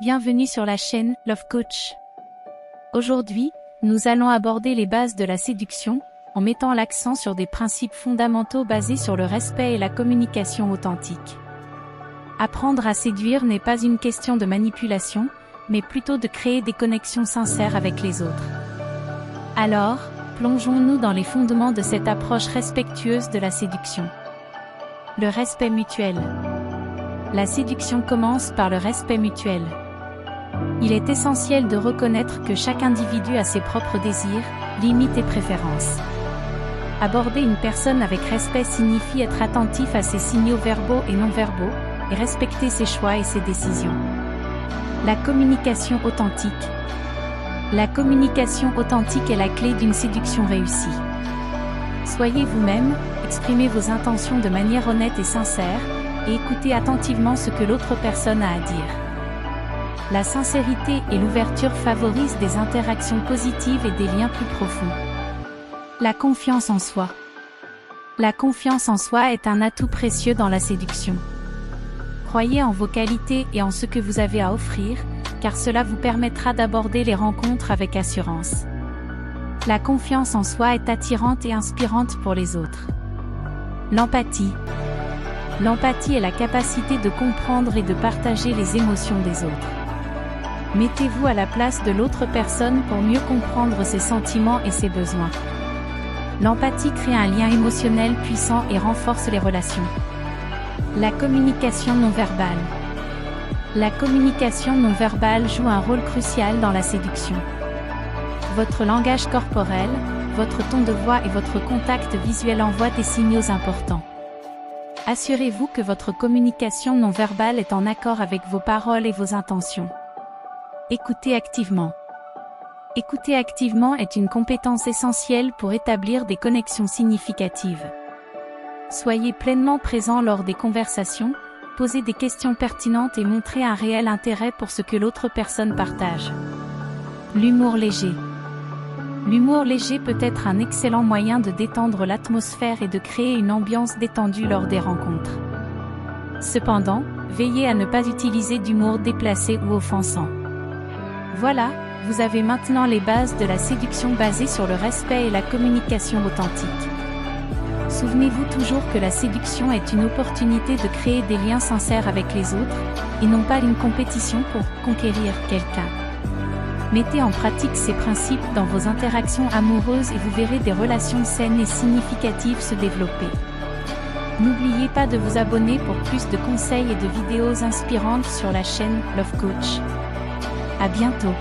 Bienvenue sur la chaîne Love Coach. Aujourd'hui, nous allons aborder les bases de la séduction, en mettant l'accent sur des principes fondamentaux basés sur le respect et la communication authentique. Apprendre à séduire n'est pas une question de manipulation, mais plutôt de créer des connexions sincères avec les autres. Alors, plongeons-nous dans les fondements de cette approche respectueuse de la séduction. Le respect mutuel. La séduction commence par le respect mutuel. Il est essentiel de reconnaître que chaque individu a ses propres désirs, limites et préférences. Aborder une personne avec respect signifie être attentif à ses signaux verbaux et non verbaux, et respecter ses choix et ses décisions. La communication authentique. La communication authentique est la clé d'une séduction réussie. Soyez vous-même, exprimez vos intentions de manière honnête et sincère, et écoutez attentivement ce que l'autre personne a à dire. La sincérité et l'ouverture favorisent des interactions positives et des liens plus profonds. La confiance en soi. La confiance en soi est un atout précieux dans la séduction. Croyez en vos qualités et en ce que vous avez à offrir, car cela vous permettra d'aborder les rencontres avec assurance. La confiance en soi est attirante et inspirante pour les autres. L'empathie. L'empathie est la capacité de comprendre et de partager les émotions des autres. Mettez-vous à la place de l'autre personne pour mieux comprendre ses sentiments et ses besoins. L'empathie crée un lien émotionnel puissant et renforce les relations. La communication non verbale. La communication non verbale joue un rôle crucial dans la séduction. Votre langage corporel, votre ton de voix et votre contact visuel envoient des signaux importants. Assurez-vous que votre communication non verbale est en accord avec vos paroles et vos intentions. Écoutez activement. Écouter activement est une compétence essentielle pour établir des connexions significatives. Soyez pleinement présent lors des conversations, posez des questions pertinentes et montrez un réel intérêt pour ce que l'autre personne partage. L'humour léger. L'humour léger peut être un excellent moyen de détendre l'atmosphère et de créer une ambiance détendue lors des rencontres. Cependant, veillez à ne pas utiliser d'humour déplacé ou offensant. Voilà, vous avez maintenant les bases de la séduction basée sur le respect et la communication authentique. Souvenez-vous toujours que la séduction est une opportunité de créer des liens sincères avec les autres, et non pas une compétition pour conquérir quelqu'un. Mettez en pratique ces principes dans vos interactions amoureuses et vous verrez des relations saines et significatives se développer. N'oubliez pas de vous abonner pour plus de conseils et de vidéos inspirantes sur la chaîne Love Coach. À bientôt.